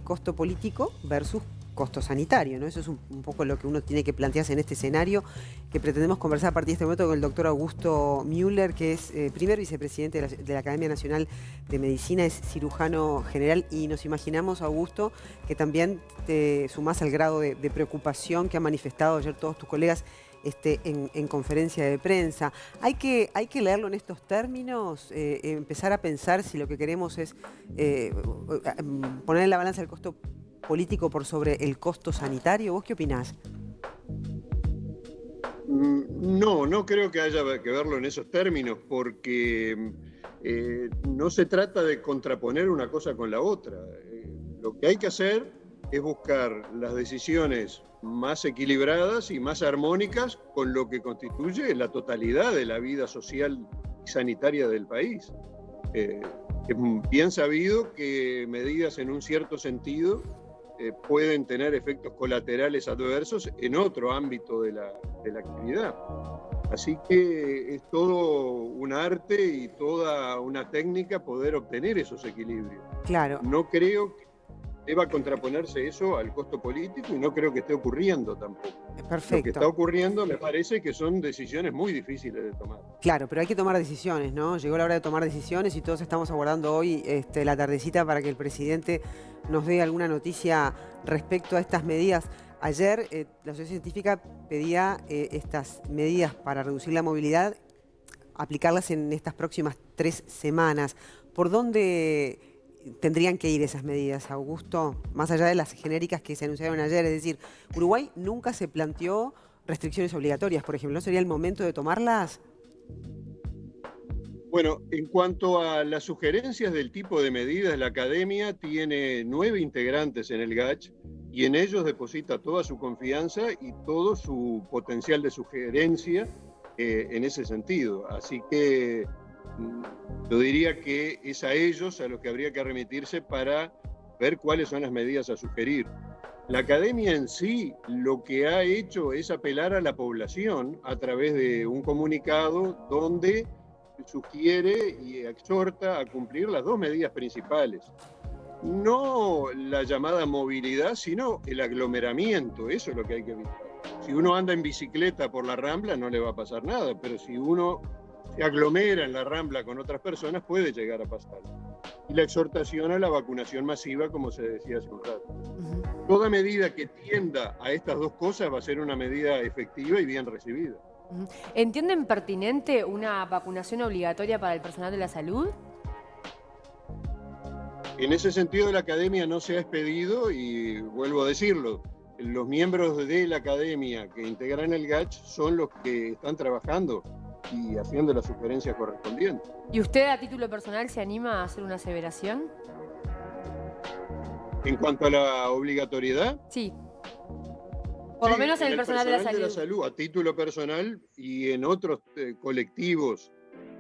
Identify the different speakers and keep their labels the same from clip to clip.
Speaker 1: Costo político versus costo sanitario, ¿no? Eso es un poco lo que uno tiene que plantearse en este escenario que pretendemos conversar a partir de este momento con el doctor Augusto Müller, que es primer vicepresidente de la Academia Nacional de Medicina, es cirujano general, y nos imaginamos, Augusto, que también te sumás al grado de preocupación que han manifestado ayer todos tus colegas en conferencia de prensa. Hay que leerlo en estos términos, empezar a pensar si lo que queremos es poner en la balanza el costo político por sobre el costo sanitario. ¿Vos qué opinás?
Speaker 2: No creo que haya que verlo en esos términos, porque no se trata de contraponer una cosa con la otra. Lo que hay que hacer es buscar las decisiones más equilibradas y más armónicas con lo que constituye la totalidad de la vida social y sanitaria del país. Es bien sabido que medidas en un cierto sentido pueden tener efectos colaterales adversos en otro ámbito de la actividad. Así que es todo un arte y toda una técnica poder obtener esos equilibrios.
Speaker 1: Claro.
Speaker 2: No creo que deba contraponerse eso al costo político, y no creo que esté ocurriendo tampoco.
Speaker 1: Perfecto.
Speaker 2: Lo que está ocurriendo me parece que son decisiones muy difíciles de tomar.
Speaker 1: Claro, pero hay que tomar decisiones, ¿no? Llegó la hora de tomar decisiones y todos estamos aguardando hoy la tardecita para que el presidente nos dé alguna noticia respecto a estas medidas. Ayer la Sociedad Científica pedía estas medidas para reducir la movilidad, aplicarlas en estas próximas 3 semanas. ¿Por dónde tendrían que ir esas medidas, Augusto? Más allá de las genéricas que se anunciaron ayer, es decir, Uruguay nunca se planteó restricciones obligatorias, por ejemplo. ¿No sería el momento de tomarlas?
Speaker 2: Bueno, en cuanto a las sugerencias del tipo de medidas, la Academia tiene 9 integrantes en el GACH y en ellos deposita toda su confianza y todo su potencial de sugerencia en ese sentido. Así que yo diría que es a ellos a los que habría que remitirse para ver cuáles son las medidas a sugerir. La Academia en sí lo que ha hecho es apelar a la población a través de un comunicado donde sugiere y exhorta a cumplir las 2 medidas principales. No la llamada movilidad, sino el aglomeramiento. Eso es lo que hay que evitar. Si uno anda en bicicleta por la Rambla no le va a pasar nada, pero si uno se aglomera en la Rambla con otras personas puede llegar a pasar. Y la exhortación a la vacunación masiva, como se decía hace un rato. Toda medida que tienda a estas 2 cosas va a ser una medida efectiva y bien recibida.
Speaker 3: ¿Entienden pertinente una vacunación obligatoria para el personal de la salud?
Speaker 2: En ese sentido, la Academia no se ha expedido, y vuelvo a decirlo, los miembros de la Academia que integran el GACH son los que están trabajando y haciendo las sugerencias correspondientes.
Speaker 3: ¿Y usted a título personal se anima a hacer una aseveración?
Speaker 2: En cuanto a la obligatoriedad,
Speaker 3: Sí. Por lo menos en el personal de la salud.
Speaker 2: A título personal y en otros colectivos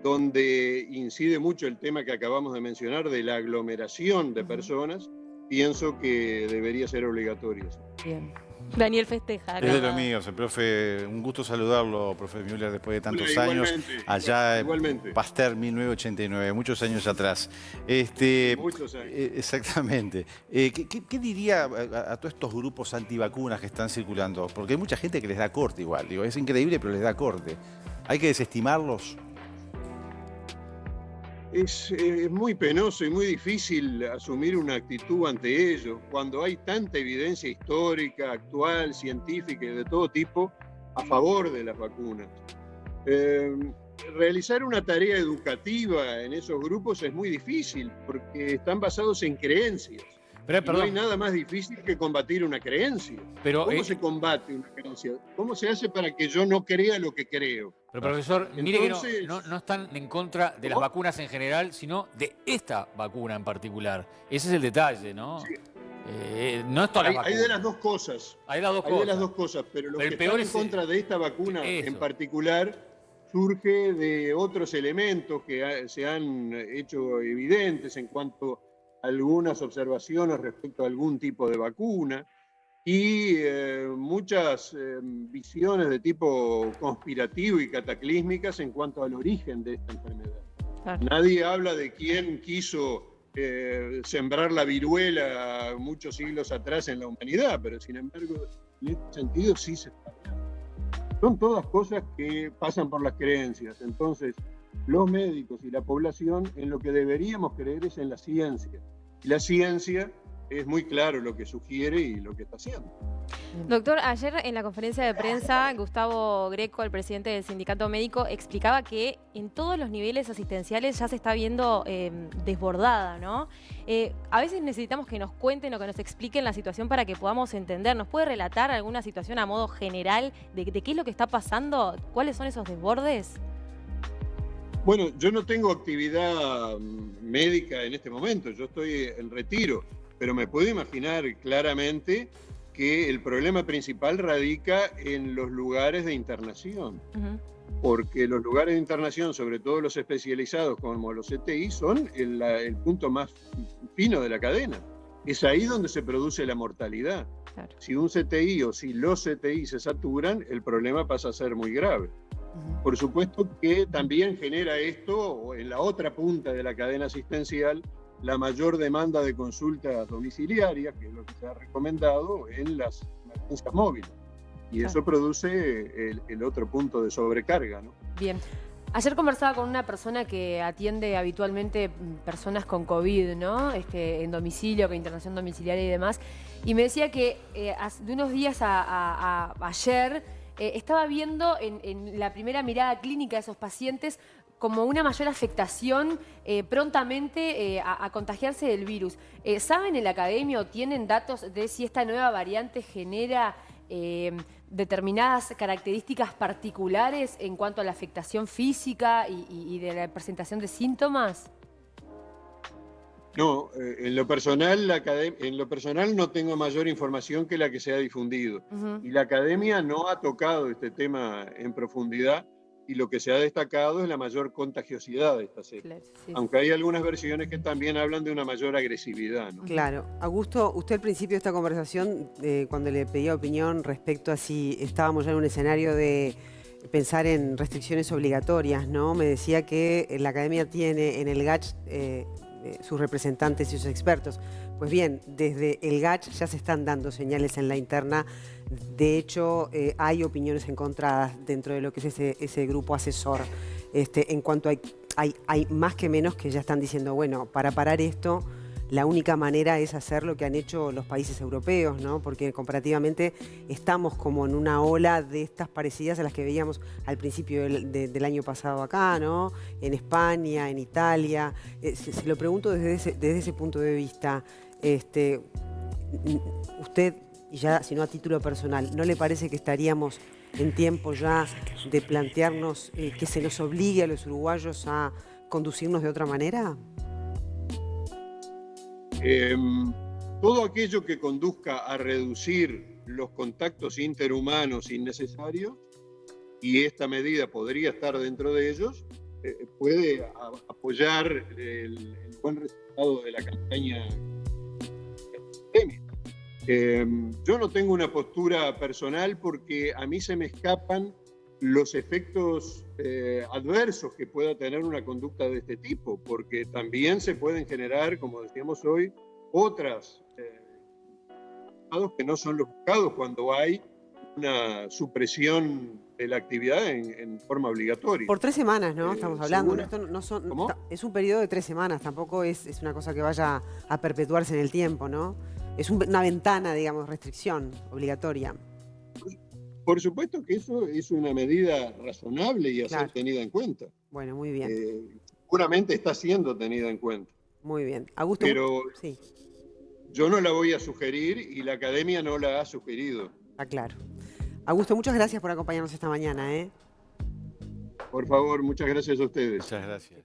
Speaker 2: donde incide mucho el tema que acabamos de mencionar de la aglomeración de personas, pienso que debería ser obligatorio.
Speaker 3: Bien.
Speaker 4: Daniel festeja.
Speaker 5: Es de los míos, el profe, un gusto saludarlo, profe Müller, después de tantos años. Allá
Speaker 2: igualmente.
Speaker 5: Pasteur 1989, muchos años atrás.
Speaker 2: Muchos años.
Speaker 5: Exactamente. ¿Qué diría a todos estos grupos antivacunas que están circulando? Porque hay mucha gente que les da corte igual. Digo, es increíble, pero les da corte. ¿Hay que desestimarlos?
Speaker 2: Es muy penoso y muy difícil asumir una actitud ante ellos cuando hay tanta evidencia histórica, actual, científica y de todo tipo a favor de las vacunas. Realizar una tarea educativa en esos grupos es muy difícil porque están basados en creencias. Pero no hay nada más difícil que combatir una creencia. ¿Cómo se combate una creencia? ¿Cómo se hace para que yo no crea lo que creo?
Speaker 6: Pero profesor, mire que no están en contra de las vacunas en general, sino de esta vacuna en particular. Ese es el detalle, ¿no? Sí. No es toda la vacuna.
Speaker 2: Hay de las 2 cosas.
Speaker 6: Hay de las dos
Speaker 2: cosas, pero lo
Speaker 6: pero
Speaker 2: que están en contra de esta vacuna en particular surge de otros elementos que se han hecho evidentes en cuanto a algunas observaciones respecto a algún tipo de vacuna y muchas visiones de tipo conspirativo y cataclísmicas en cuanto al origen de esta enfermedad. Nadie habla de quién quiso sembrar la viruela muchos siglos atrás en la humanidad, pero sin embargo, en este sentido sí se está hablando. Son todas cosas que pasan por las creencias. Entonces, los médicos y la población en lo que deberíamos creer es en la ciencia. Y la ciencia es muy claro lo que sugiere y lo que está haciendo.
Speaker 4: Doctor, ayer en la conferencia de prensa, Gustavo Greco, el presidente del sindicato médico, explicaba que en todos los niveles asistenciales ya se está viendo desbordada, ¿no? A veces necesitamos que nos cuenten o que nos expliquen la situación para que podamos entender. ¿Nos puede relatar alguna situación a modo general de qué es lo que está pasando? ¿Cuáles son esos desbordes?
Speaker 2: Bueno, yo no tengo actividad médica en este momento, yo estoy en retiro, pero me puedo imaginar claramente que el problema principal radica en los lugares de internación. Porque los lugares de internación, sobre todo los especializados como los CTI, son el punto más fino de la cadena. Es ahí donde se produce la mortalidad. Claro. Si un CTI o si los CTI se saturan, el problema pasa a ser muy grave. Por supuesto que también genera esto, en la otra punta de la cadena asistencial, la mayor demanda de consultas domiciliarias, que es lo que se ha recomendado en las emergencias móviles. Y eso produce el otro punto de sobrecarga, ¿no?
Speaker 3: Bien. Ayer conversaba con una persona que atiende habitualmente personas con COVID, ¿no? En domicilio, con internación domiciliaria y demás. Y me decía que de unos días a ayer estaba viendo en la primera mirada clínica de esos pacientes como una mayor afectación prontamente a contagiarse del virus. ¿Saben en la academia o tienen datos de si esta nueva variante genera determinadas características particulares en cuanto a la afectación física y de la presentación de síntomas?
Speaker 2: No, en lo personal no tengo mayor información que la que se ha difundido. Y la academia no ha tocado este tema en profundidad. Y lo que se ha destacado es la mayor contagiosidad de esta cepa. Claro, sí. Aunque hay algunas versiones que también hablan de una mayor agresividad, ¿no?
Speaker 1: Claro. Augusto, usted al principio de esta conversación, cuando le pedía opinión respecto a si estábamos ya en un escenario de pensar en restricciones obligatorias, ¿no? Me decía que la academia tiene en el GACH sus representantes y sus expertos. Pues bien, desde el GACH ya se están dando señales en la interna. De hecho, hay opiniones encontradas dentro de lo que es ese grupo asesor. En cuanto hay más que menos que ya están diciendo, bueno, para parar esto, la única manera es hacer lo que han hecho los países europeos, ¿no? Porque comparativamente estamos como en una ola de estas parecidas a las que veíamos al principio del año pasado acá, ¿no? En España, en Italia. Se lo pregunto desde ese punto de vista. Usted, y ya si no a título personal, ¿no le parece que estaríamos en tiempo ya de plantearnos que se nos obligue a los uruguayos a conducirnos de otra manera?
Speaker 2: Todo aquello que conduzca a reducir los contactos interhumanos innecesarios, y esta medida podría estar dentro de ellos, puede apoyar el buen resultado de la campaña epidémica. Yo no tengo una postura personal porque a mí se me escapan los efectos adversos que pueda tener una conducta de este tipo, porque también se pueden generar, como decíamos hoy, otras que no son los buscados cuando hay una supresión de la actividad en forma obligatoria.
Speaker 1: Por 3 semanas, ¿no? Estamos hablando. Esto
Speaker 2: ¿Cómo?
Speaker 1: Es un periodo de 3 semanas, tampoco es una cosa que vaya a perpetuarse en el tiempo, ¿no? Es una ventana, digamos, restricción obligatoria.
Speaker 2: Por supuesto que eso es una medida razonable y a ser tenida en cuenta.
Speaker 1: Bueno, muy bien.
Speaker 2: Seguramente está siendo tenida en cuenta.
Speaker 1: Muy bien. Augusto,
Speaker 2: pero
Speaker 1: sí.
Speaker 2: Yo no la voy a sugerir y la academia no la ha sugerido.
Speaker 1: Está claro. Augusto, muchas gracias por acompañarnos esta mañana, ¿eh?
Speaker 2: Por favor, muchas gracias a ustedes.
Speaker 5: Muchas gracias.